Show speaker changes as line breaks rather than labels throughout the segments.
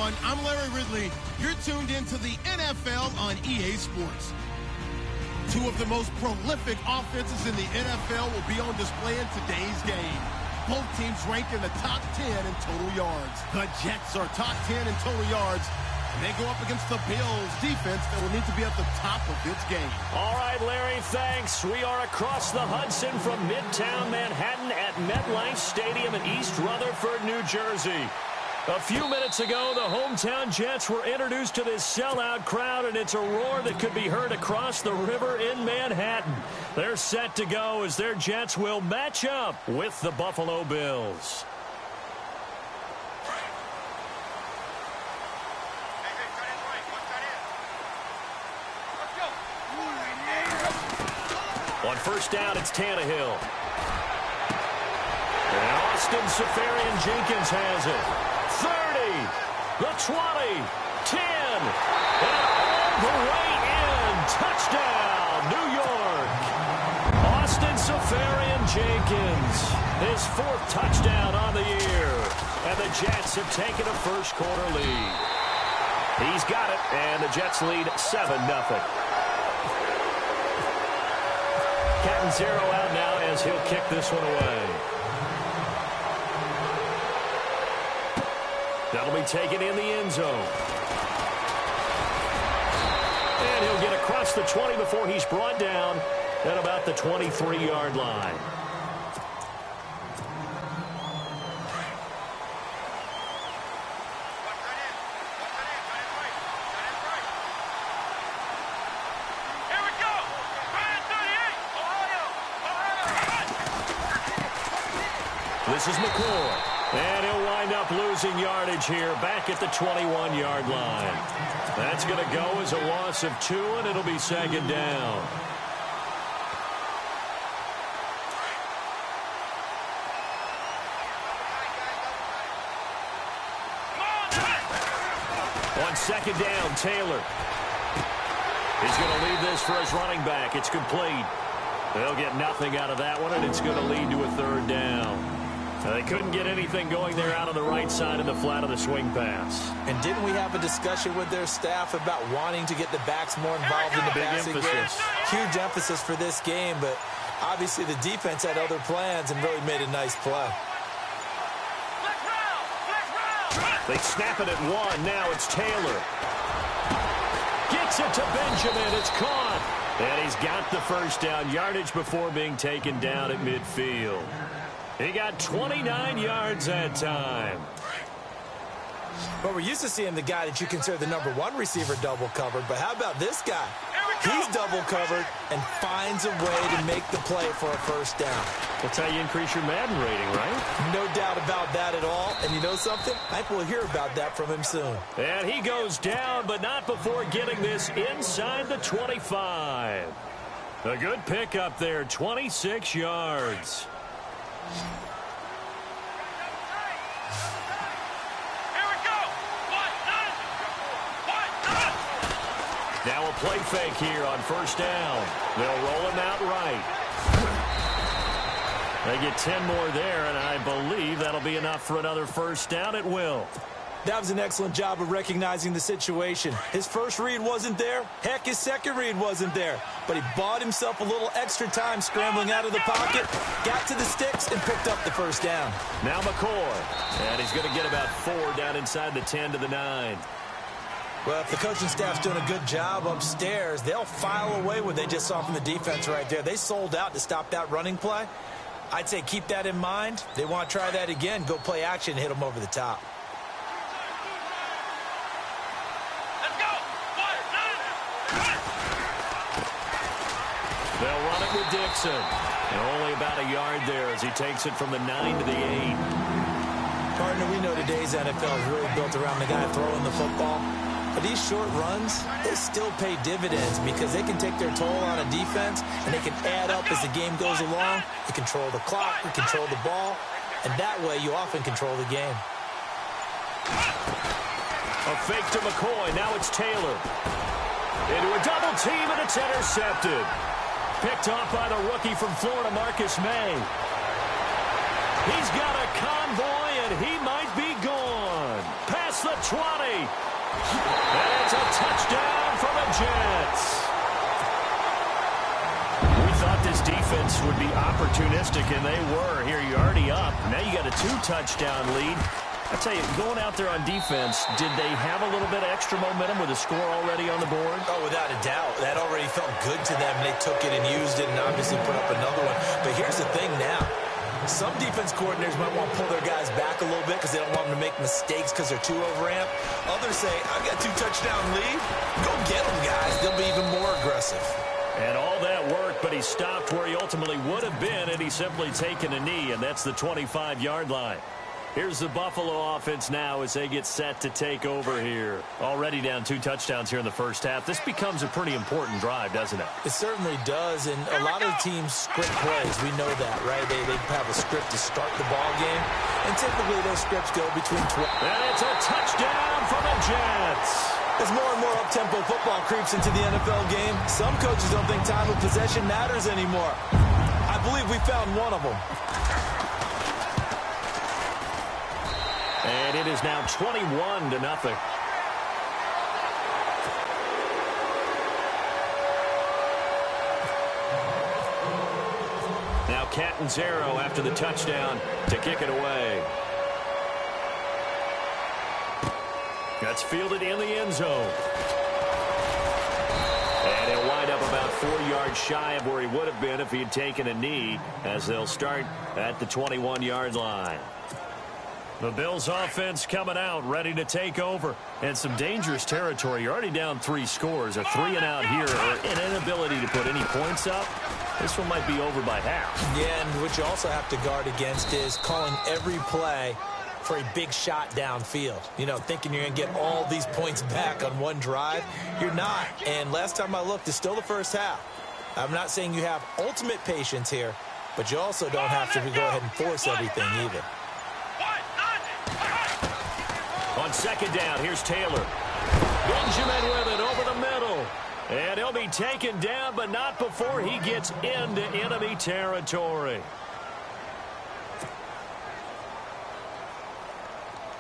everyone. I'm Larry Ridley. You're tuned into the NFL on EA Sports. Two of the most prolific offenses in the NFL will be on display in today's game. Both teams ranked in the top 10 in total yards. The Jets are top 10 in total yards. And they go up against the Bills defense that will need to be at the top of this game.
All right, Larry, thanks. We are across the Hudson from Midtown Manhattan at MetLife Stadium in East Rutherford, New Jersey. A few minutes ago, the hometown Jets were introduced to this sellout crowd, and it's a roar that could be heard across the river in Manhattan. They're set to go as their Jets will match up with the Buffalo Bills. On first down, it's Tannehill. And Austin Seferian-Jenkins has it. 30, the 20, 10, and all the way in. Touchdown, New York. Austin Seferian-Jenkins, his fourth touchdown on the year. And the Jets have taken a first-quarter lead. He's got it, and the Jets lead 7-0. Catanzaro out now as he'll kick this one away. That'll be taken in the end zone. And he'll get across the 20 before he's brought down at about the 23-yard line. This is McCoy, and he'll wind up losing yardage here back at the 21-yard line. That's going to go as a loss of 2, and it'll be second down. On second down, Taylor. He's going to lead this for his running back. It's complete. They'll get nothing out of that one, and it's going to lead to a third down. They couldn't get anything going there out on the right side of the flat of the swing pass.
And didn't we have a discussion with their staff about wanting to get the backs more involved in the passing game? Huge emphasis for this game, but obviously the defense had other plans and really made a nice play.
They snap it at 1. Now it's Taylor. Gets it to Benjamin. It's caught. And he's got the first down yardage before being taken down at midfield. He got 29 yards that time.
Well, we're used to seeing the guy that you consider the #1 receiver double covered, but how about this guy? He's double covered and finds a way to make the play for a first down.
That's how you increase your Madden rating, right?
No doubt about that at all. And you know something? I think we'll hear about that from him soon.
And he goes down, but not before getting this inside the 25. A good pickup there, 26 yards. Now a play fake here on first down. They'll roll him out right. They get 10 more there, and I believe that'll be enough for another first down. It will.
That was an excellent job of recognizing the situation. His first read wasn't there. Heck, his second read wasn't there. But he bought himself a little extra time scrambling out of the pocket, got to the sticks, and picked up the first down.
Now McCoy. And he's going to get about 4 down inside the 10 to the 9.
Well, if the coaching staff's doing a good job upstairs, they'll file away what they just saw from the defense right there. They sold out to stop that running play. I'd say keep that in mind. They want to try that again. Go play action and hit them over the top.
They'll run it with Dixon. And only about a yard there as he takes it from the 9 to the 8.
Partner, we know today's NFL is really built around the guy throwing the football. But these short runs, they still pay dividends because they can take their toll on a defense and they can add up as the game goes along. You control the clock, you control the ball, and that way you often control the game.
A fake to McCoy. Now it's Taylor. Into a double team, and it's intercepted. Picked off by the rookie from Florida, Marcus May. He's got a convoy, and he might be gone. Pass the 20. And it's a touchdown for the Jets. We thought this defense would be opportunistic, and they were. Here, you're already up. Now you got a 2-touchdown lead. I tell you, going out there on defense, did they have a little bit of extra momentum with a score already on the board?
Oh, without a doubt. That already felt good to them. They took it and used it and obviously put up another one. But here's the thing now. Some defense coordinators might want to pull their guys back a little bit because they don't want them to make mistakes because they're too overamped. Others say, I've got 2-touchdown lead. Go get them, guys. They'll be even more aggressive.
And all that work, but he stopped where he ultimately would have been, and he's simply taken a knee, and that's the 25-yard line. Here's the Buffalo offense now as they get set to take over here. Already down 2 touchdowns here in the first half. This becomes a pretty important drive, doesn't it?
It certainly does, and a lot of teams script plays. We know that, right? They have a script to start the ball game, and typically those scripts go between 12.
And it's a touchdown for the Jets.
As more and more up-tempo football creeps into the NFL game, some coaches don't think time of possession matters anymore. I believe we found one of them.
And it is now 21-0. Now Catanzaro after the touchdown to kick it away. That's fielded in the end zone. And he'll wind up about 4 yards shy of where he would have been if he had taken a knee, as they'll start at the 21-yard line. The Bills offense coming out, ready to take over. And some dangerous territory. You're already down 3 scores. A 3-and-out here, or an inability to put any points up. This one might be over by half.
Yeah, and what you also have to guard against is calling every play for a big shot downfield. You know, thinking you're going to get all these points back on one drive. You're not. And last time I looked, it's still the first half. I'm not saying you have ultimate patience here, but you also don't have to go ahead and force everything either.
On second down, here's Taylor. Benjamin with it over the middle. And he'll be taken down, but not before he gets into enemy territory.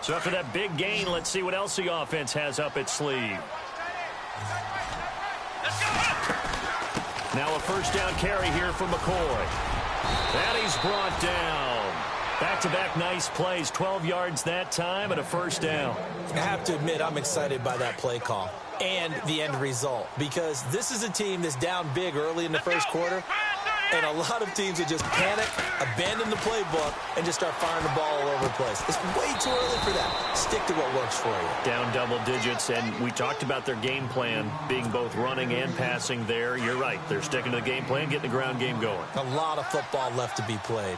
So after that big gain, let's see what else the offense has up its sleeve. Now a first down carry here from McCoy. And he's brought down. Back-to-back nice plays, 12 yards that time and a first down.
I have to admit, I'm excited by that play call and the end result, because this is a team that's down big early in the first quarter, and a lot of teams would just panic, abandon the playbook, and just start firing the ball all over the place. It's way too early for that. Stick to what works for you.
Down double digits, and we talked about their game plan being both running and passing there. You're right. They're sticking to the game plan, getting the ground game going.
A lot of football left to be played.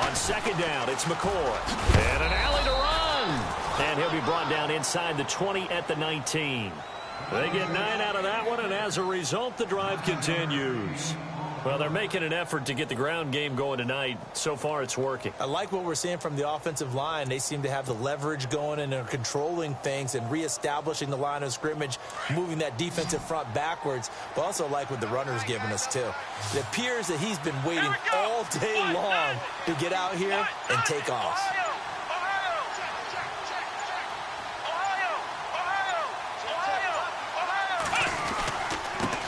On second down, it's McCoy. And an alley to run. And he'll be brought down inside the 20 at the 19. They get 9 out of that one, and as a result, the drive continues. Well, they're making an effort to get the ground game going tonight. So far, it's working.
I like what we're seeing from the offensive line. They seem to have the leverage going, and they're controlling things and reestablishing the line of scrimmage, moving that defensive front backwards. But also like what the runner's giving us, too. It appears that he's been waiting all day long to get out here and take off.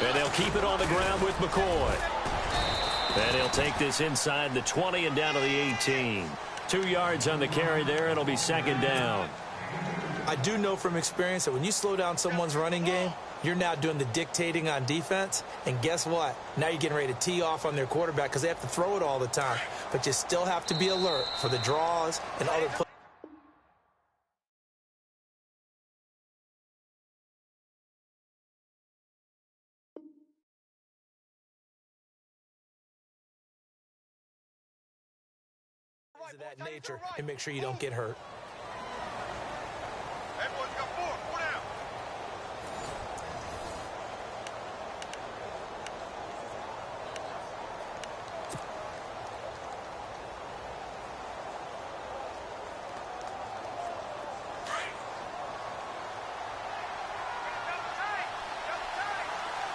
And they'll keep it on the ground with McCoy. And he'll take this inside the 20 and down to the 18. 2 yards on the carry there. It'll be second down.
I do know from experience that when you slow down someone's running game, you're now doing the dictating on defense. And guess what? Now you're getting ready to tee off on their quarterback because they have to throw it all the time. But you still have to be alert for the draws and other plays. Of that nature, and make sure you don't get hurt.
Everyone's got 4 down.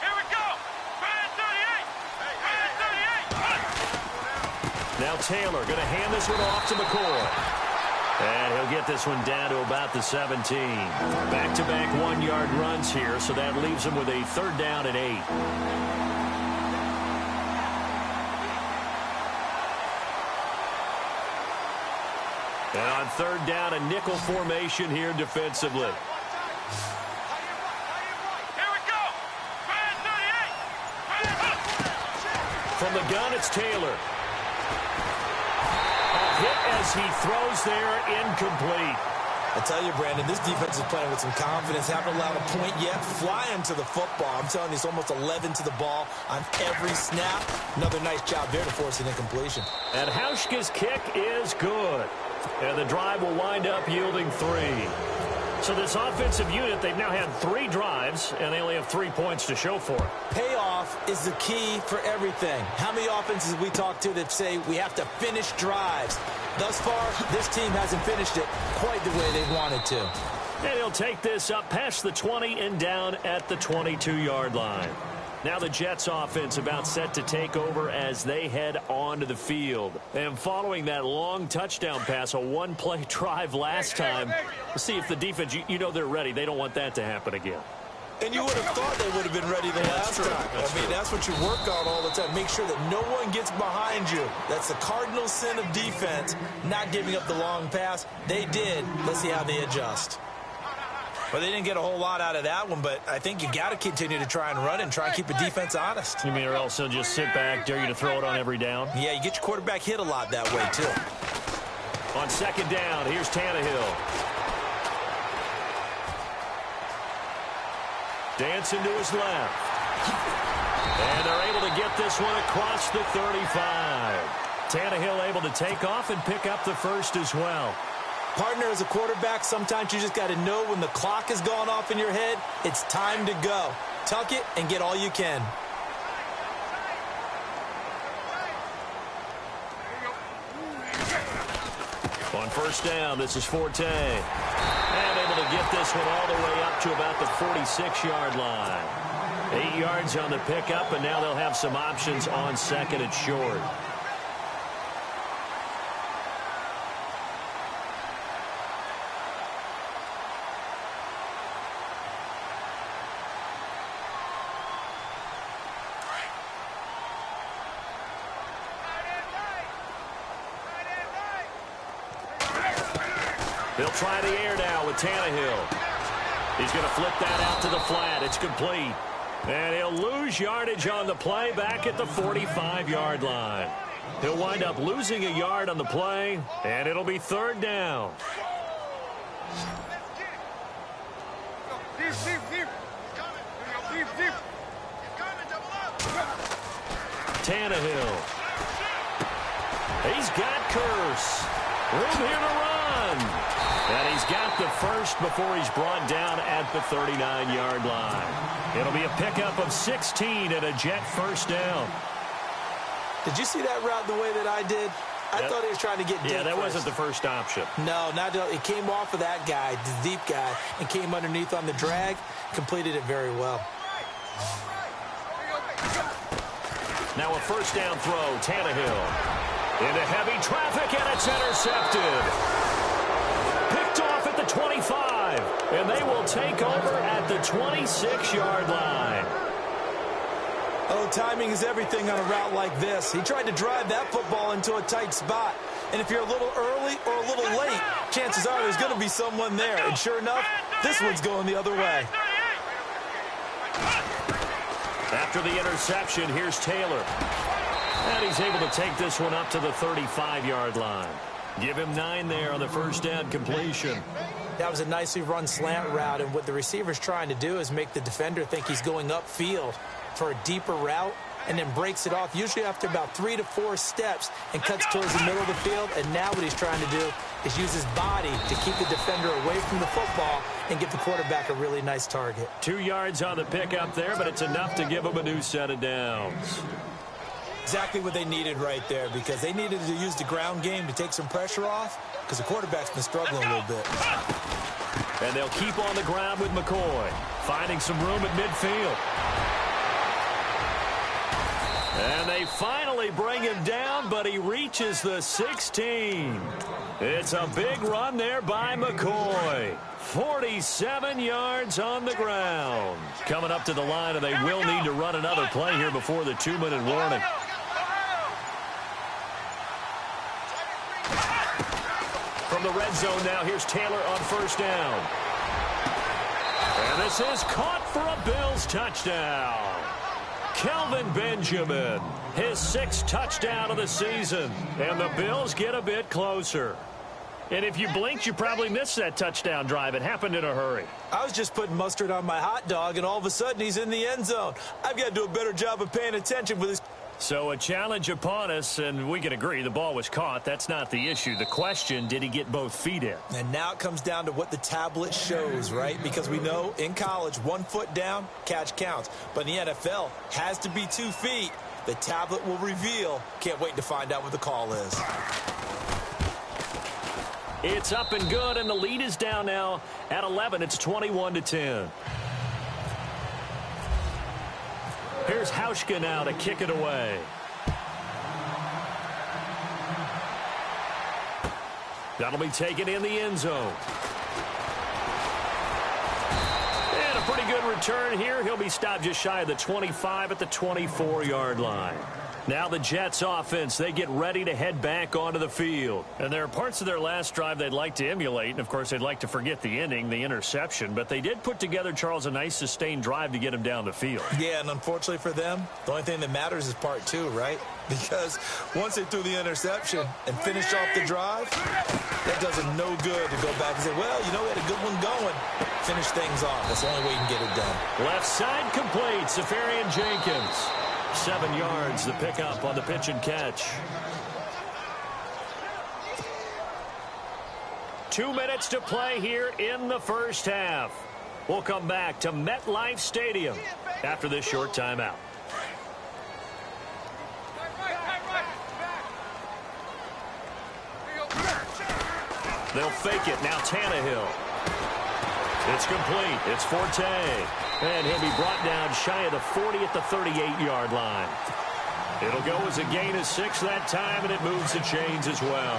Here we go. Brand 38. Brand 38.
Now Taylor going to hand this one off to McCoy. And he'll get this one down to about the 17. Back-to-back one-yard runs here, so that leaves him with a 3rd down and 8. And on 3rd down, a nickel formation here defensively.
Here we go. Man 38.
From the gun, it's Taylor. A hit as he throws there, incomplete.
I tell you, Brandon, this defense is playing with some confidence. Haven't allowed a point yet. Flying to the football. I'm telling you, it's almost 11 to the ball on every snap. Another nice job there to force an incompletion.
And Hauschka's kick is good. And the drive will wind up yielding 3. So this offensive unit, they've now had 3 drives, and they only have 3 points to show for it.
Payoff is the key for everything. How many offenses we talk to that say we have to finish drives? Thus far, this team hasn't finished it quite the way they wanted to.
And he'll take this up past the 20 and down at the 22-yard line. Now the Jets offense about set to take over as they head onto the field. And following that long touchdown pass, a one-play drive last time, we'll see if the defense, you know they're ready. They don't want that to happen again.
And you would have thought they would have been ready the last time. That's what you work on all the time. Make sure that no one gets behind you. That's the cardinal sin of defense, not giving up the long pass. They did. Let's see how they adjust. Well, they didn't get a whole lot out of that one, but I think you got to continue to try and run and try and keep the defense honest.
You mean or else they'll just sit back, dare you to throw it on every down?
Yeah, you get your quarterback hit a lot that way, too.
On 2nd down, here's Tannehill. Dancing to his left. And they're able to get this one across the 35. Tannehill able to take off and pick up the first as well.
Partner, as a quarterback, sometimes you just got to know when the clock has gone off in your head, it's time to go. Tuck it and get all you can.
On 1st down, this is Forte. And able to get this one all the way up to about the 46-yard line. 8 yards on the pickup, and now they'll have some options on 2nd and short. They'll try the air now with Tannehill. He's going to flip that out to the flat. It's complete. And he'll lose yardage on the play back at the 45-yard line. He'll wind up losing a yard on the play, and it'll be 3rd down. Tannehill. He's got Curse. Room here to run. And he's got the first before he's brought down at the 39-yard line. It'll be a pickup of 16 and a Jet 1st down.
Did you see that route the way that I did? I thought he was trying to get deep.
Yeah, that
first.
wasn't the first option.
No, not it came off of that guy, the deep guy, and came underneath on the drag, completed it very well.
Now a 1st down throw, Tannehill. Into heavy traffic, and it's intercepted. Picked off at the 25, and they will take over at the 26-yard line.
Oh, timing is everything on a route like this. He tried to drive that football into a tight spot. And if you're a little early or a little late, chances are there's going to be someone there. And sure enough, this one's going the other way.
After the interception, here's Taylor. And he's able to take this one up to the 35-yard line. Give him 9 there on the 1st down completion.
That was a nicely run slant route, and what the receiver's trying to do is make the defender think he's going upfield for a deeper route, and then breaks it off, usually after about 3 to 4 steps, and cuts towards the middle of the field. And now what he's trying to do is use his body to keep the defender away from the football and give the quarterback a really nice target.
2 yards on the pickup there, but it's enough to give him a new set of downs.
Exactly what they needed right there, because they needed to use the ground game to take some pressure off, because the quarterback's been struggling a little bit.
And they'll keep on the ground with McCoy, finding some room at midfield. And they finally bring him down, but he reaches the 16. It's a big run there by McCoy. 47 yards on the ground. Coming up to the line, and they will need to run another play here before the 2-minute warning. From the red zone now, here's Taylor on first down. And this is caught for a Bills touchdown. Kelvin Benjamin, his 6th touchdown of the season. And the Bills get a bit closer. And if you blinked, you probably missed that touchdown drive. It happened in a hurry.
I was just putting mustard on my hot dog, and all of a sudden he's in the end zone. I've got to do a better job of paying attention with this.
So a challenge upon us, and we can agree the ball was caught. That's not the issue. The question, did he get both feet in?
And now it comes down to what the tablet shows, right? Because we know in college, 1 foot down, catch counts. But in the NFL, has to be 2 feet. The tablet will reveal. Can't wait to find out what the call is.
It's up and good, and the lead is down now at 11. It's 21-10. Here's Hauschka now to kick it away. That'll be taken in the end zone. And a pretty good return here. He'll be stopped just shy of the 25 at the 24-yard line. Now the Jets offense, they get ready to head back onto the field. And there are parts of their last drive they'd like to emulate. And, of course, they'd like to forget the ending, the interception. But they did put together, Charles, a nice sustained drive to get him down the field.
Yeah, and unfortunately for them, the only thing that matters is part 2, right? Because once they threw the interception and finished off the drive, that does them no good to go back and say, well, you know, we had a good one going. Finish things off. That's the only way you can get it done.
Left side complete, Safarian Jenkins. 7 yards, the pickup on the pitch and catch. 2 minutes to play here in the first half. We'll come back to MetLife Stadium after this short timeout. They'll fake it. Now Tannehill. It's complete. It's Forte. And he'll be brought down shy of the 40 at the 38-yard line. It'll go as a gain of 6 that time, and it moves the chains as well.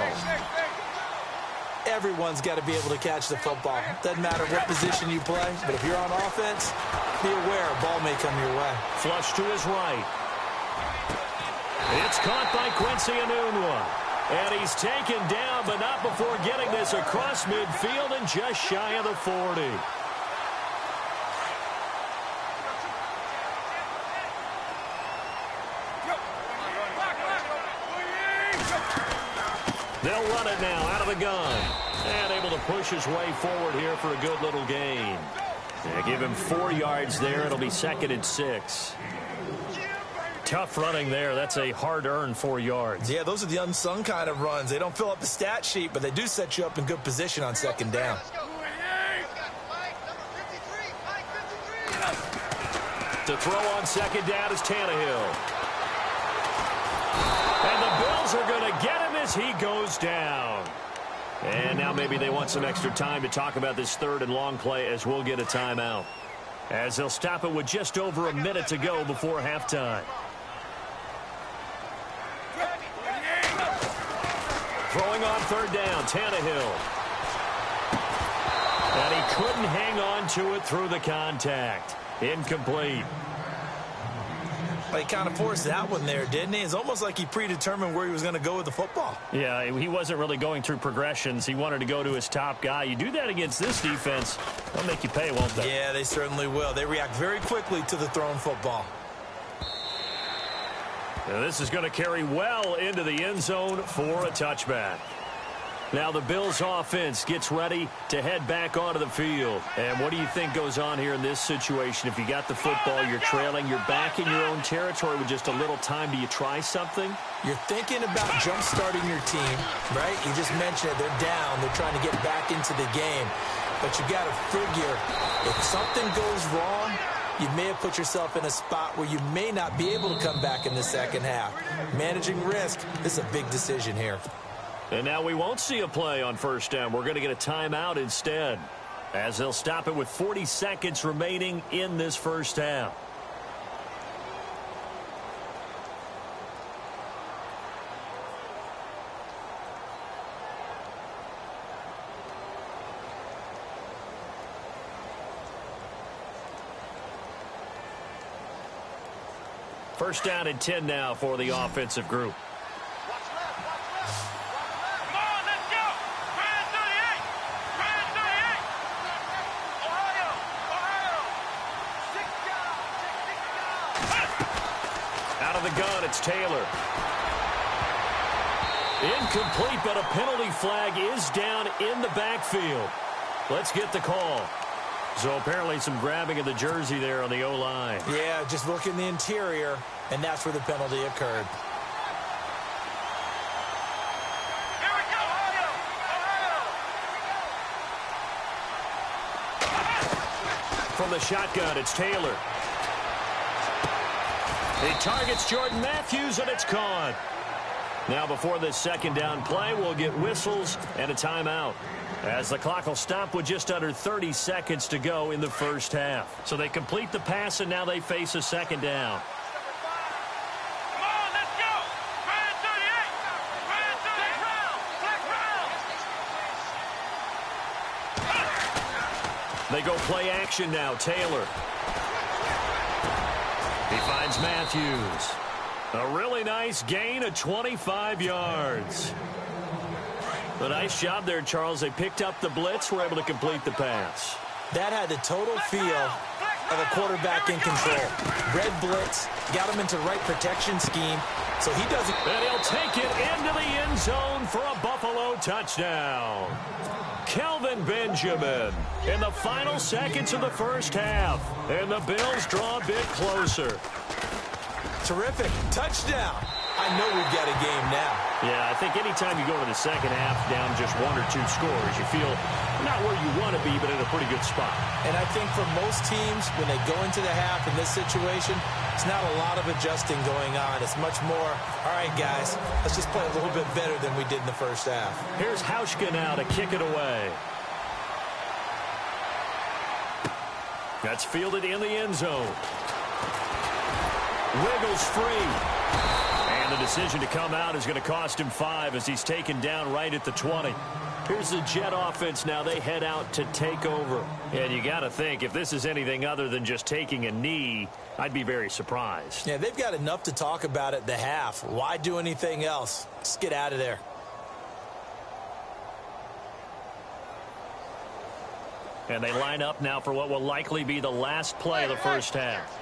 Everyone's got to be able to catch the football. Doesn't matter what position you play, but if you're on offense, be aware a ball may come your way.
Flush to his right. It's caught by Quincy Enunwa. And he's taken down, but not before getting this across midfield and just shy of the 40. They'll run it now out of the gun. And able to push his way forward here for a good little gain. They give him 4 yards there. It'll be 2nd and 6. Tough running there. That's a hard-earned 4 yards.
Yeah, those are the unsung kind of runs. They don't fill up the stat sheet, but they do set you up in good position on 2nd down.
To throw on 2nd down is Tannehill. And the Bills are going to get him as he goes down. And now maybe they want some extra time to talk about this 3rd and long play as we'll get a timeout. As they'll stop it with just over a minute to go before halftime. Throwing on 3rd down, Tannehill. And he couldn't hang on to it through the contact. Incomplete.
He kind of forced that one there, didn't he? It's almost like he predetermined where he was going to go with the football.
Yeah, he wasn't really going through progressions. He wanted to go to his top guy. You do that against this defense, they'll make you pay, won't they?
Yeah, they certainly will. They react very quickly to the thrown football.
Now this is going to carry well into the end zone for a touchback. Now the Bills offense gets ready to head back onto the field. And what do you think goes on here in this situation? If you got the football, you're trailing, you're back in your own territory with just a little time. Do you try something?
You're thinking about jump-starting your team, right? You just mentioned it. They're down. They're trying to get back into the game. But you got to figure if something goes wrong, you may have put yourself in a spot where you may not be able to come back in the second half. Managing risk, this is a big decision here.
And now we won't see a play on 1st down. We're going to get a timeout instead, as they'll stop it with 40 seconds remaining in this first half. First down and 10 now for the offensive group. Out of the gun, it's Taylor. Incomplete, but a penalty flag is down in the backfield. Let's get the call. So apparently some grabbing of the jersey there on the O-line.
Yeah, just look in the interior, and that's where the penalty occurred.
Here we go, Ohio!
From the shotgun, it's Taylor. He targets Jordan Matthews, and it's caught. Now before this second down play, we'll get whistles and a timeout, as the clock will stop with just under 30 seconds to go in the first half. So they complete the pass, and now they face a second down.
Come on, let's go! Brand 38! Brand 38!
They go play action now. Taylor. He finds Matthews. A really nice gain of 25 yards. A nice job there, Charles. They picked up the blitz, were able to complete the pass.
That had the total feel of a quarterback in control. Red blitz, got him into the right protection scheme, so he doesn't...
And he'll take it into the end zone for a Buffalo touchdown. Kelvin Benjamin in the final seconds of the first half. And the Bills draw a bit closer.
Terrific. Touchdown. I know we've got a game now.
Yeah, I think anytime you go to the second half down just 1 or 2 scores, you feel not where you want to be, but in a pretty good spot.
And I think for most teams, when they go into the half in this situation, it's not a lot of adjusting going on. It's much more, all right, guys, let's just play a little bit better than we did in the first half.
Here's Hauschka now to kick it away. That's fielded in the end zone. Wiggles free. And the decision to come out is going to cost him 5 as he's taken down right at the 20. Here's the Jet offense now. They head out to take over. And you got to think, if this is anything other than just taking a knee, I'd be very surprised.
Yeah, they've got enough to talk about at the half. Why do anything else? Just get out of there.
And they line up now for what will likely be the last play of the first half.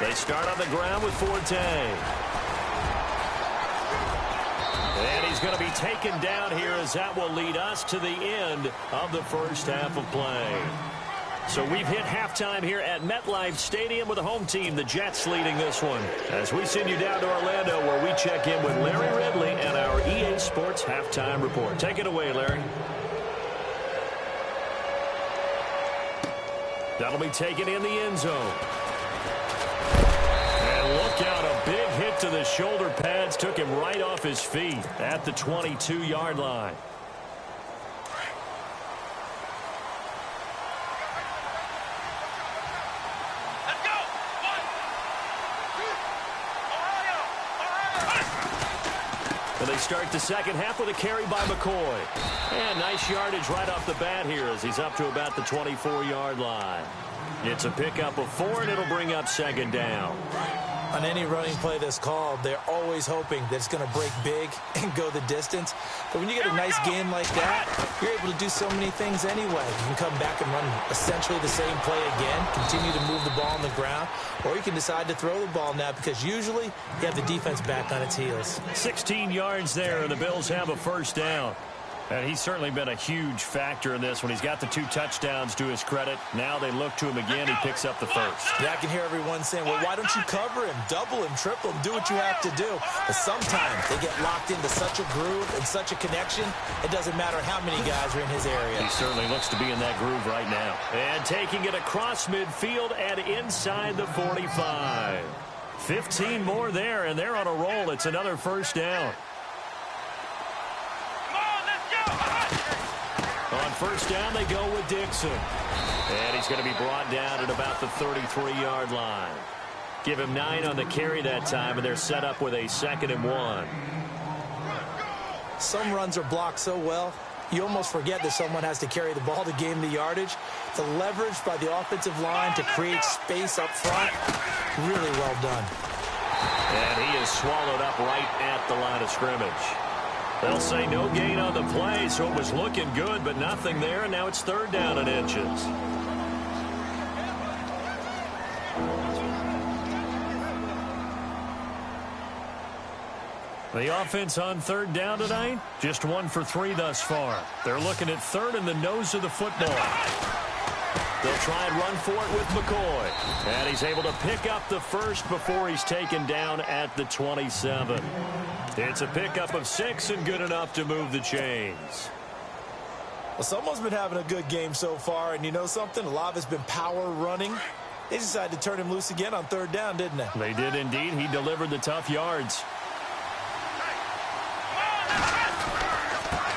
They start on the ground with Forte. And he's going to be taken down here, as that will lead us to the end of the first half of play. So we've hit halftime here at MetLife Stadium with the home team, the Jets, leading this one. As we send you down to Orlando, where we check in with Larry Ridley and our EA Sports Halftime Report. Take it away, Larry. That'll be taken in the end zone. And look out, a big hit to the shoulder pads. Took him right off his feet at the 22-yard line.
Let's go! 1, 2, Ohio!
And they start the second half with a carry by McCoy. And nice yardage right off the bat here as he's up to about the 24-yard line. It's a pickup of 4, and it'll bring up second down.
On any running play that's called, they're always hoping that it's going to break big and go the distance. But when you get a nice game like that, you're able to do so many things anyway. You can come back and run essentially the same play again, continue to move the ball on the ground, or you can decide to throw the ball now, because usually you have the defense back on its heels.
16 yards there, and the Bills have a first down. And he's certainly been a huge factor in this when he's got the 2 touchdowns to his credit. Now they look to him again. He picks up the first.
Yeah, I can hear everyone saying, well, why don't you cover him, double him, triple him, do what you have to do. But sometimes they get locked into such a groove and such a connection, it doesn't matter how many guys are in his area.
He certainly looks to be in that groove right now. And taking it across midfield and inside the 45. 15 more there, and they're on a roll. It's another first down. On first down, they go with Dixon. And he's going to be brought down at about the 33-yard line. Give him 9 on the carry that time, and they're set up with a 2nd and 1.
Some runs are blocked so well, you almost forget that someone has to carry the ball to gain the yardage. The leverage by the offensive line to create space up front, really well done.
And he is swallowed up right at the line of scrimmage. They'll say no gain on the play, so it was looking good, but nothing there, and now it's 3rd down and inches. The offense on 3rd down tonight, just 1 for 3 thus far. They're looking at 3rd in the nose of the football. They'll try and run for it with McCoy. And he's able to pick up the first before he's taken down at the 27. It's a pickup of 6 and good enough to move the chains.
Well, someone's been having a good game so far, and you know something? A lot of it's been power running. They decided to turn him loose again on 3rd down, didn't they?
They did indeed. He delivered the tough yards.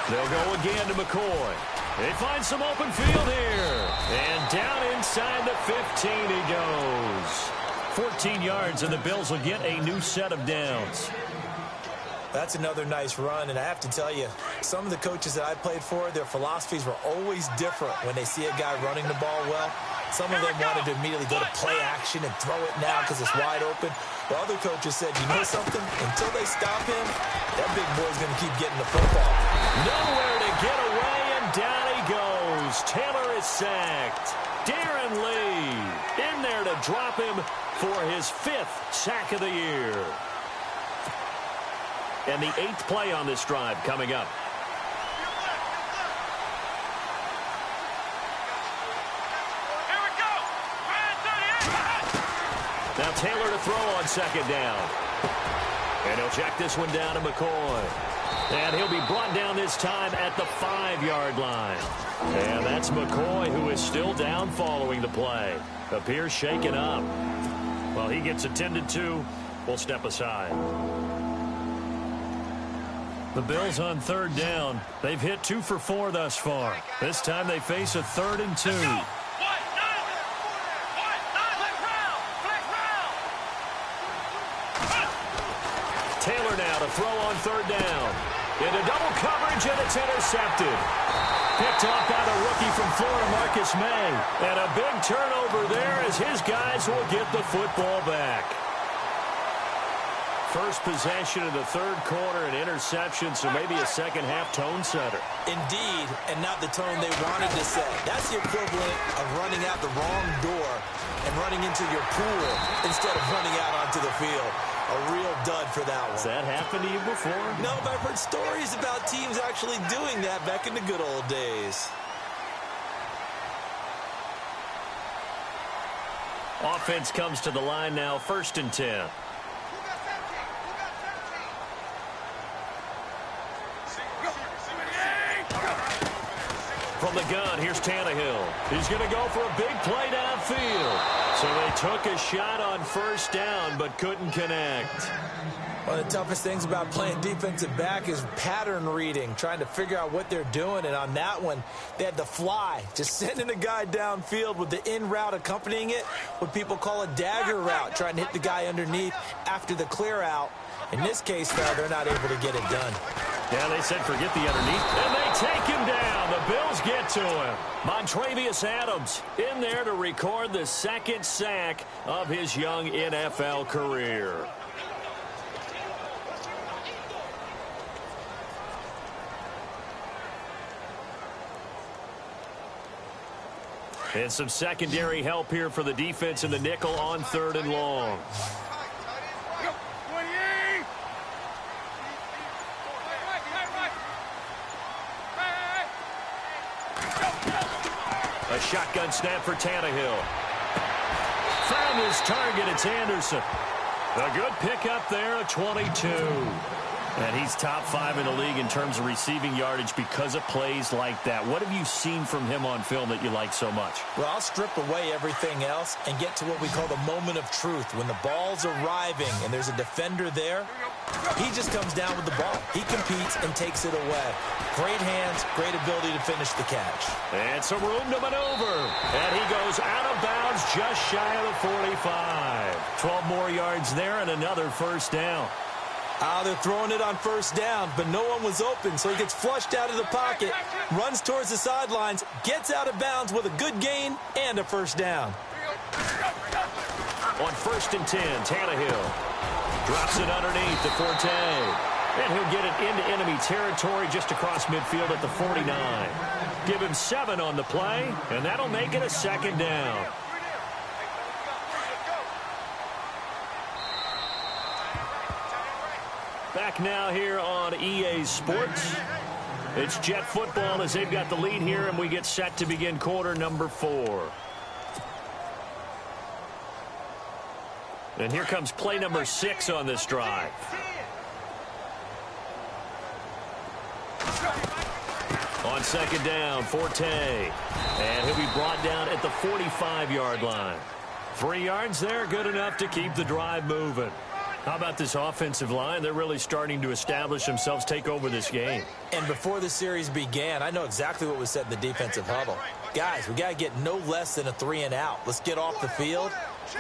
They'll go again to McCoy. They find some open field here. And down inside the 15 he goes. 14 yards, and the Bills will get a new set of downs.
That's another nice run, and I have to tell you, some of the coaches that I played for, their philosophies were always different when they see a guy running the ball well. Some of them wanted to immediately go to play action and throw it now because it's wide open. The other coaches said, you know something? Until they stop him, that big boy's going to keep getting the football.
Nowhere to get away, and down he goes. Taylor is sacked. Darren Lee in there to drop him for his 5th sack of the year. And the 8th play on this drive coming up.
Here we go.
Now Taylor to throw on 2nd down. And he'll check this one down to McCoy. And he'll be brought down this time at the 5-yard line. And that's McCoy, who is still down following the play. Appears shaken up. Well, he gets attended to. We'll step aside. The Bills on 3rd down. They've hit 2 for 4 thus far. This time they face a 3rd and 2. Taylor now to throw on 3rd down. Into double coverage, and it's intercepted. Picked off by the rookie from Florida, Marcus May. And a big turnover there as his guys will get the football back. First possession of the 3rd quarter, an interception, so maybe a second-half tone setter.
Indeed, and not the tone they wanted to set. That's the equivalent of running out the wrong door and running into your pool instead of running out onto the field. A real dud for that one.
Has that happened to you before?
No, but I've heard stories about teams actually doing that back in the good old days.
Offense comes to the line now, 1st and 10. From the gun, here's Tannehill. He's going to go for a big play downfield. So they took a shot on 1st down, but couldn't connect.
One of the toughest things about playing defensive back is pattern reading, trying to figure out what they're doing. And on that one, they had the fly, just sending a guy downfield with the in route accompanying it, what people call a dagger route, trying to hit the guy underneath after the clear out. In this case, though, they're not able to get it done.
Yeah, they said forget the underneath, and they take him down. The Bills get to him. Montravius Adams in there to record the 2nd sack of his young NFL career. And some secondary help here for the defense in the nickel on 3rd and long. A shotgun snap for Tannehill. Found his target. It's Anderson. A good pickup there, a 22. And he's top 5 in the league in terms of receiving yardage because of plays like that. What have you seen from him on film that you like so much?
Well, I'll strip away everything else and get to what we call the moment of truth. When the ball's arriving and there's a defender there, he just comes down with the ball. He competes and takes it away. Great hands, great ability to finish the catch.
And some room to maneuver. And he goes out of bounds just shy of the 45. 12 more yards there and another 1st down.
They're throwing it on first down, but no one was open, so he gets flushed out of the pocket, runs towards the sidelines, gets out of bounds with a good gain and a first down.
On 1st and 10, Tannehill drops it underneath to Forte. And he'll get it into enemy territory just across midfield at the 49. Give him 7 on the play, and that'll make it a 2nd down. Back now here on EA Sports. It's Jet football as they've got the lead here, and we get set to begin quarter number 4. And here comes play number 6 on this drive. On 2nd down, Forte. And he'll be brought down at the 45-yard line. 3 yards there, good enough to keep the drive moving. How about this offensive line? They're really starting to establish themselves, take over this game.
And before the series began, I know exactly what was said in the defensive huddle. Guys, we got to get no less than a 3 and out. Let's get off the field.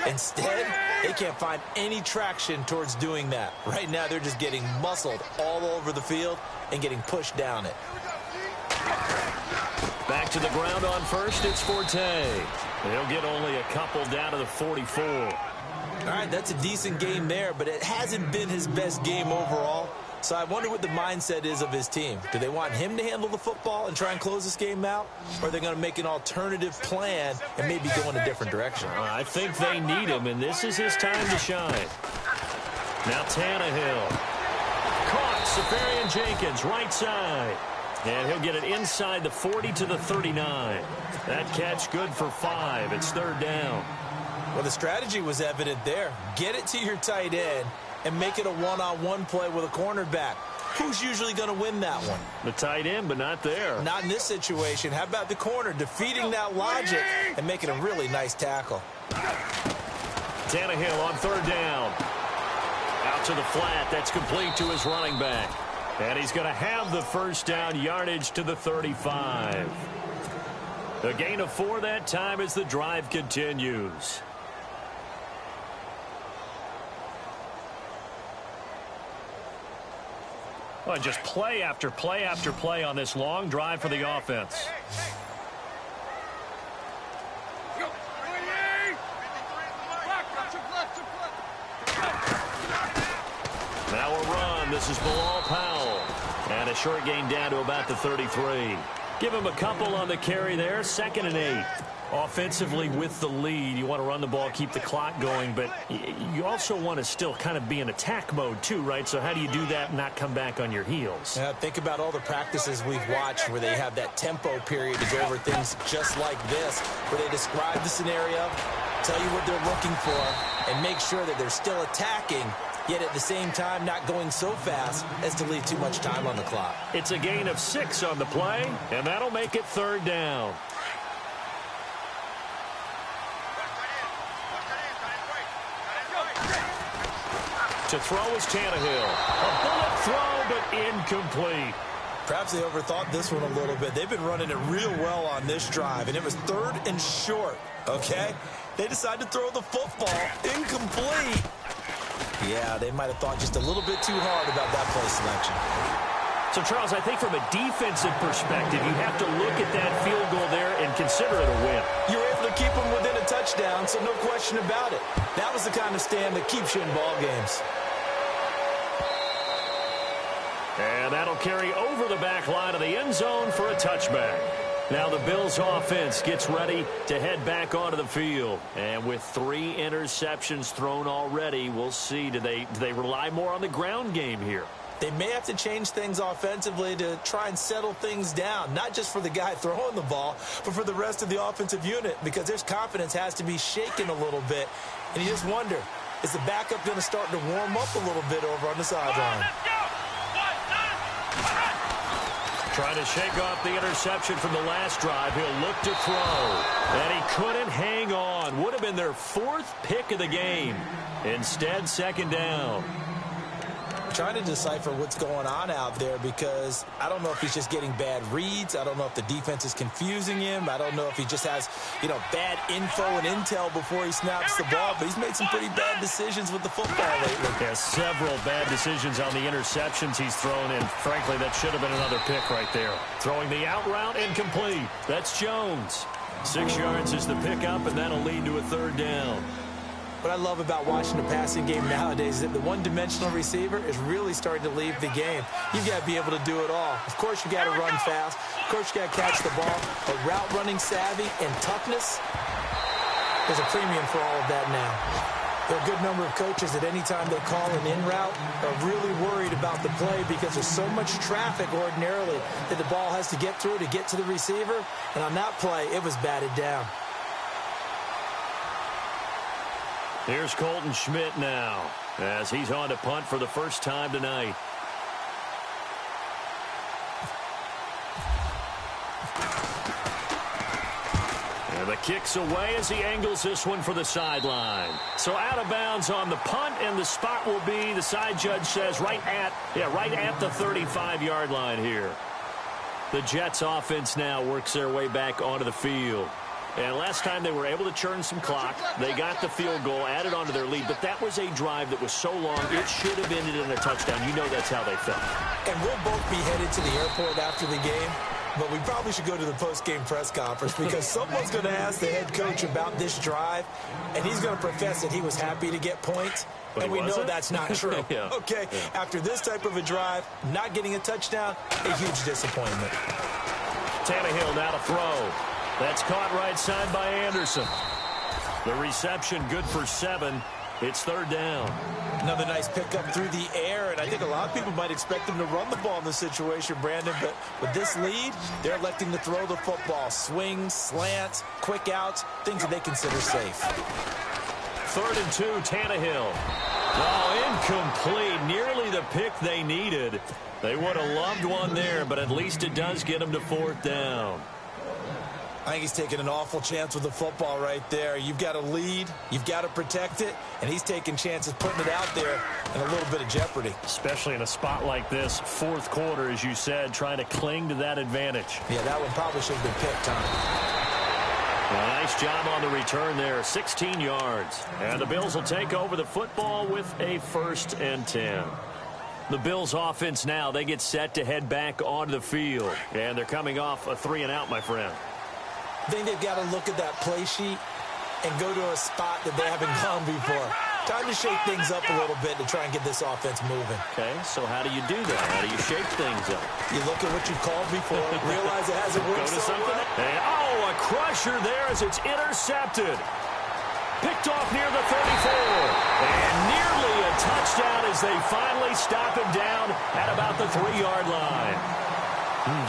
Instead, they can't find any traction towards doing that. Right now, they're just getting muscled all over the field and getting pushed down it.
Back to the ground on first, it's Forte. They'll get only a couple down to the 44.
All right, that's a decent game there, but it hasn't been his best game overall. So I wonder what the mindset is of his team. Do they want him to handle the football and try and close this game out? Or are they going to make an alternative plan and maybe go in a different direction?
I think they need him, and this is his time to shine. Now Tannehill. Caught, Safarian Jenkins, right side. And he'll get it inside the 40 to the 39. That catch good for 5. It's 3rd down.
Well, the strategy was evident there. Get it to your tight end and make it a one-on-one play with a cornerback. Who's usually going to win that one?
The tight end, but not there.
Not in this situation. How about the corner defeating that logic and making a really nice tackle?
Tannehill on 3rd down. Out to the flat. That's complete to his running back. And he's going to have the first down, yardage to the 35. A gain of 4 that time as the drive continues. Well, just play after play after play on this long drive for the offense. Now a run. This is Bilal Powell. And a short gain down to about the 33. Give him a couple on the carry there. 2nd and 8. Offensively with the lead, you want to run the ball, keep the clock going, but you also want to still kind of be in attack mode too, right? So how do you do that and not come back on your heels?
Yeah, think about all the practices we've watched where they have that tempo period to go over things just like this, where they describe the scenario, tell you what they're looking for, and make sure that they're still attacking, yet at the same time not going so fast as to leave too much time on the clock.
It's a gain of 6 on the play, and that'll make it 3rd down. To throw is Tannehill. A bullet throw, but incomplete.
Perhaps they overthought this one a little bit. They've been running it real well on this drive, and it was 3rd and short, okay? They decided to throw the football incomplete. Yeah, they might have thought just a little bit too hard about that play selection.
So, Charles, I think from a defensive perspective, you have to look at that field goal there and consider it a win.
You were able to keep them within a touchdown, so no question about it. That was the kind of stand that keeps you in ball games.
And that'll carry over the back line of the end zone for a touchback. Now the Bills offense gets ready to head back onto the field. And with 3 interceptions thrown already, we'll see. Do they rely more on the ground game here?
They may have to change things offensively to try and settle things down, not just for the guy throwing the ball, but for the rest of the offensive unit, because their confidence has to be shaken a little bit. And you just wonder, is the backup going to start to warm up a little bit over on the sideline?
Trying to shake off the interception from the last drive. He'll look to throw. And he couldn't hang on. Would have been their 4th pick of the game. Instead, 2nd down.
trying to decipher what's going on out there because I don't know if he's just getting bad reads. I don't know if the defense is confusing him. I don't know if he just has, bad info and intel before he snaps the ball. But he's made some pretty bad decisions with the football lately.
Yeah, several bad decisions on the interceptions he's thrown in. Frankly, that should have been another pick right there. Throwing the out route incomplete. That's Jones. 6 yards is the pickup, and that'll lead to a third down.
What I love about watching the passing game nowadays is that the one-dimensional receiver is really starting to leave the game. You've got to be able to do it all. Of course, you got to run fast. Of course, you got to catch the ball. But route running savvy and toughness, there's a premium for all of that now. There are a good number of coaches that any time they call an in route are really worried about the play because there's so much traffic ordinarily that the ball has to get through to get to the receiver. And on that play, it was batted down.
Here's Colton Schmidt now as he's on to punt for the first time tonight. And the kick's away as he angles this one for the sideline. So out of bounds on the punt, and the spot will be, the side judge says, right at the 35-yard line here. The Jets offense now works their way back onto the field. And last time they were able to churn some clock. They got the field goal, added on to their lead. But that was a drive that was so long, it should have ended in a touchdown. You know that's how they felt.
And we'll both be headed to the airport after the game. But we probably should go to the post-game press conference because someone's going to ask the head coach about this drive. And he's going to profess that he was happy to get points.
But
and we know that's not true.
Yeah.
Okay, yeah. After this type of a drive, not getting a touchdown, a huge disappointment.
Tannehill now to throw. That's caught right side by Anderson. The reception good for 7. It's third down.
Another nice pickup through the air, and I think a lot of people might expect them to run the ball in this situation, Brandon, but with this lead, they're electing to throw the football. Swings, slants, quick outs, things that they consider safe.
3rd and 2, Tannehill. Oh, incomplete. Nearly the pick they needed. They would have loved one there, but at least it does get them to 4th down.
I think he's taking an awful chance with the football right there. You've got to lead, you've got to protect it, and he's taking chances putting it out there in a little bit of jeopardy.
Especially in a spot like this, 4th quarter, as you said, trying to cling to that advantage.
Yeah, that one probably should have been picked, Tom.
Well, nice job on the return there, 16 yards. And the Bills will take over the football with a 1st and 10. The Bills offense now, they get set to head back onto the field. And they're coming off a 3-and-out, my friend.
I think they've got to look at that play sheet and go to a spot that they haven't gone before. Time to shake things up a little bit to try and get this offense moving.
Okay, so how do you do that? How do you shake things up?
You look at what you called before, realize it hasn't worked so well.
And, a crusher there as it's intercepted. Picked off near the 34. And nearly a touchdown as they finally stop him down at about the 3-yard line.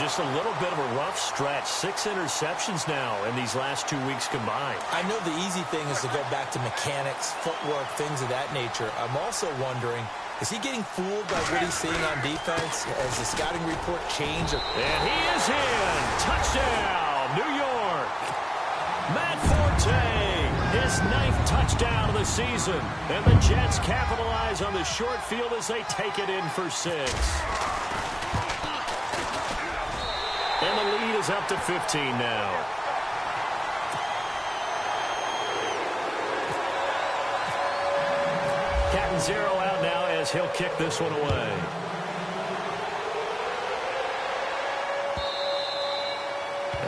Just a little bit of a rough stretch. 6 interceptions now in these last 2 weeks combined.
I know the easy thing is to go back to mechanics, footwork, things of that nature. I'm also wondering, is he getting fooled by what he's seeing on defense? Has the scouting report changed?
And he is in. Touchdown, New York. Matt Forte, his 9th touchdown of the season. And the Jets capitalize on the short field as they take it in for 6. And the lead is up to 15 now. Captain Zero out now as he'll kick this one away.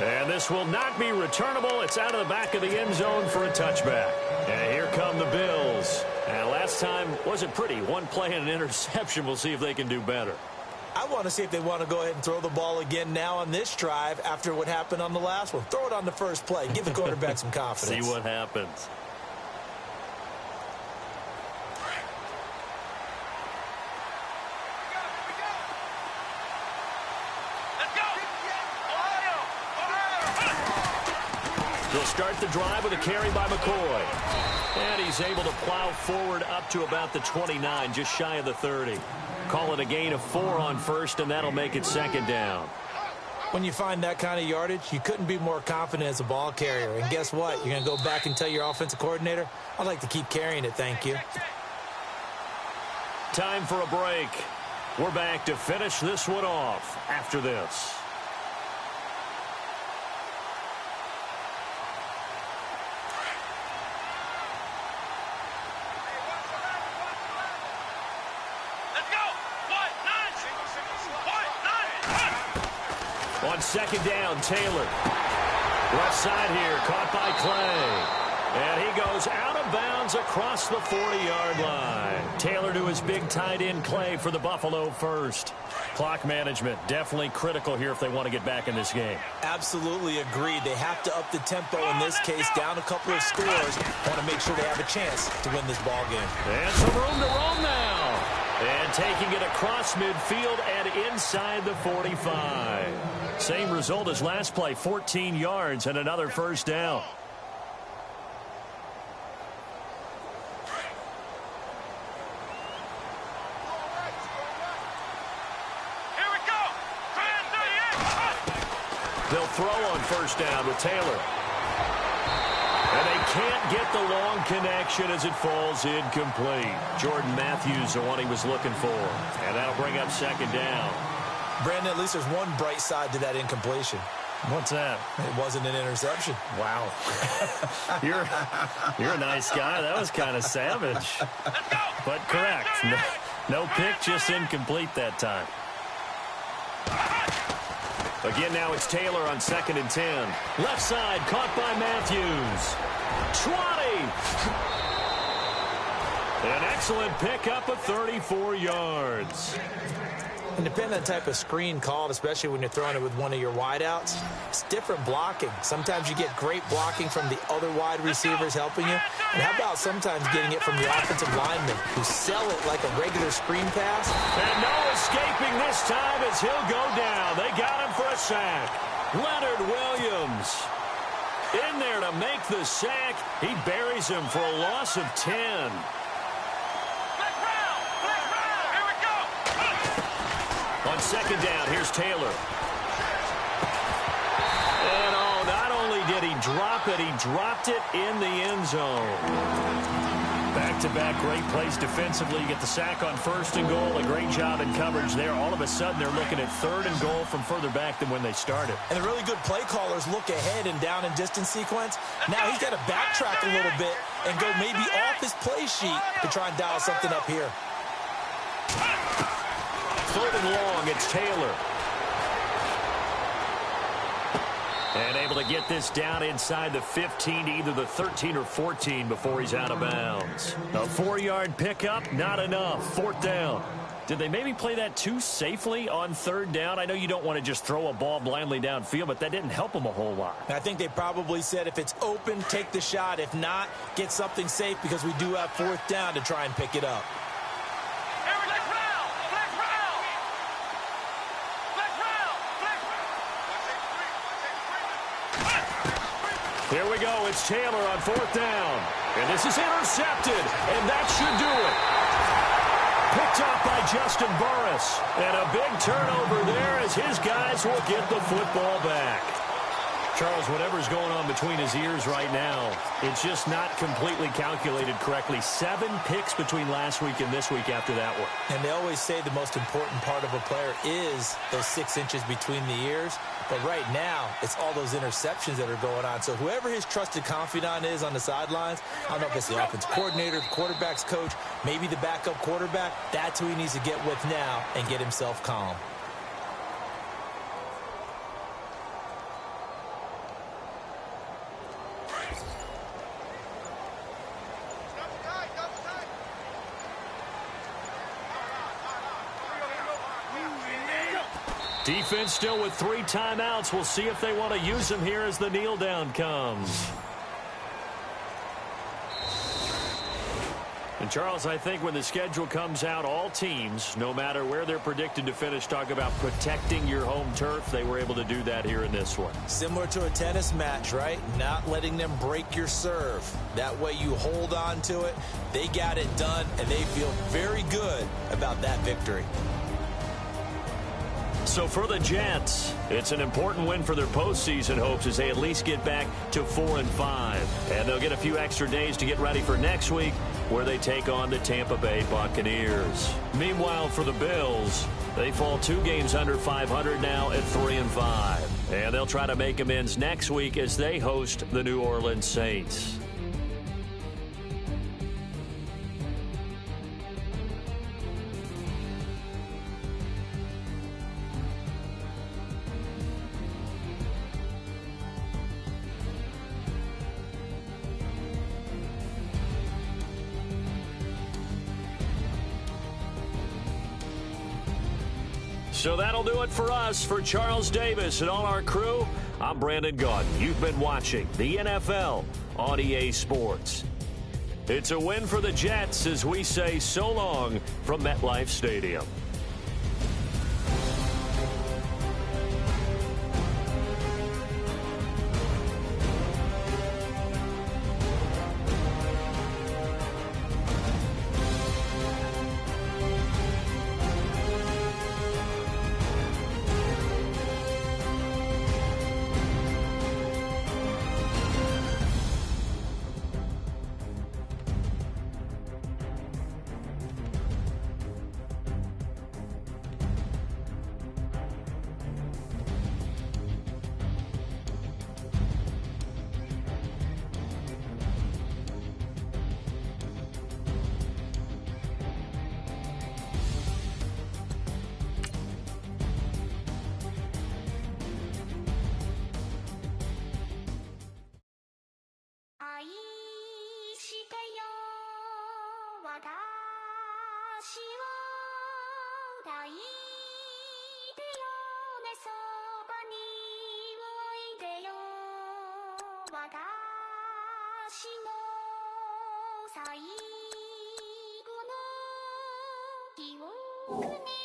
And this will not be returnable. It's out of the back of the end zone for a touchback. And here come the Bills. And last time wasn't pretty. One play and an interception. We'll see if they can do better.
I want to see if they want to go ahead and throw the ball again now on this drive after what happened on the last one. Throw it on the first play. Give the quarterback some confidence.
See what happens. They'll start the drive with a carry by McCoy. And he's able to plow forward up to about the 29, just shy of the 30. Call it a gain of 4 on first, and that'll make it 2nd down.
When you find that kind of yardage, you couldn't be more confident as a ball carrier. And guess what? You're going to go back and tell your offensive coordinator, I'd like to keep carrying it, thank you.
Time for a break. We're back to finish this one off after this. On second down, Taylor. Left side here, caught by Clay. And he goes out of bounds across the 40-yard line. Taylor to his big tight end, Clay, for the Buffalo first. Clock management, definitely critical here if they want to get back in this game.
Absolutely agreed. They have to up the tempo in this case, down a couple of scores. Want to make sure they have a chance to win this ball game.
And some room to roam now. And taking it across midfield and inside the 45. Same result as last play, 14 yards and another first down. They'll throw on first down with Taylor. And they can't get the long connection as it falls incomplete. Jordan Matthews, the one he was looking for. And that'll bring up second down.
Brandon, at least there's one bright side to that incompletion.
What's that?
It wasn't an interception.
Wow. You're a nice guy. That was kind of savage. But correct. No pick, just incomplete that time. Again, now it's Taylor on 2nd and 10. Left side, caught by Matthews. 20! An excellent pickup of 34 yards.
And depending on the type of screen called, especially when you're throwing it with one of your wideouts, it's different blocking. Sometimes you get great blocking from the other wide receivers helping you. And how about sometimes getting it from the offensive linemen who sell it like a regular screen pass?
And no escaping this time as he'll go down. They got him for a sack. Leonard Williams in there to make the sack. He buries him for a loss of 10. On second down, here's Taylor. And oh, not only did he drop it, he dropped it in the end zone. Back-to-back great plays defensively. You get the sack on 1st and goal. A great job in coverage there. All of a sudden, they're looking at 3rd and goal from further back than when they started.
And the really good play callers look ahead and down and distance sequence. Now he's got to backtrack a little bit and go maybe off his play sheet to try and dial something up here.
3rd and long, it's Taylor. And able to get this down inside the 15 to either the 13 or 14 before he's out of bounds. A 4-yard pickup, not enough. 4th down. Did they maybe play that too safely on 3rd down? I know you don't want to just throw a ball blindly downfield, but that didn't help them a whole lot.
I think they probably said if it's open, take the shot. If not, get something safe because we do have 4th down to try and pick it up.
Here we go. It's Taylor on 4th down. And this is intercepted. And that should do it. Picked up by Justin Burris. And a big turnover there as his guys will get the football back. Charles, whatever's going on between his ears right now, it's just not completely calculated correctly. 7 picks between last week and this week after that one.
And they always say the most important part of a player is those 6 inches between the ears. But right now, it's all those interceptions that are going on. So whoever his trusted confidant is on the sidelines, I don't know if it's the offensive coordinator, the quarterback's coach, maybe the backup quarterback, that's who he needs to get with now and get himself calm.
Defense still with 3 timeouts. We'll see if they want to use them here as the kneel down comes. And Charles, I think when the schedule comes out, all teams, no matter where they're predicted to finish, talk about protecting your home turf. They were able to do that here in this one.
Similar to a tennis match, right? Not letting them break your serve. That way you hold on to it. They got it done, and they feel very good about that victory.
So for the Jets, it's an important win for their postseason hopes as they at least get back to 4-5. And they'll get a few extra days to get ready for next week, where they take on the Tampa Bay Buccaneers. Meanwhile, for the Bills, they fall 2 games under 500 now at 3-5. And they'll try to make amends next week as they host the New Orleans Saints. So that'll do it for us. For Charles Davis and all our crew, I'm Brandon Gaudin. You've been watching the NFL on EA Sports. It's a win for the Jets as we say so long from MetLife Stadium.
Thank you.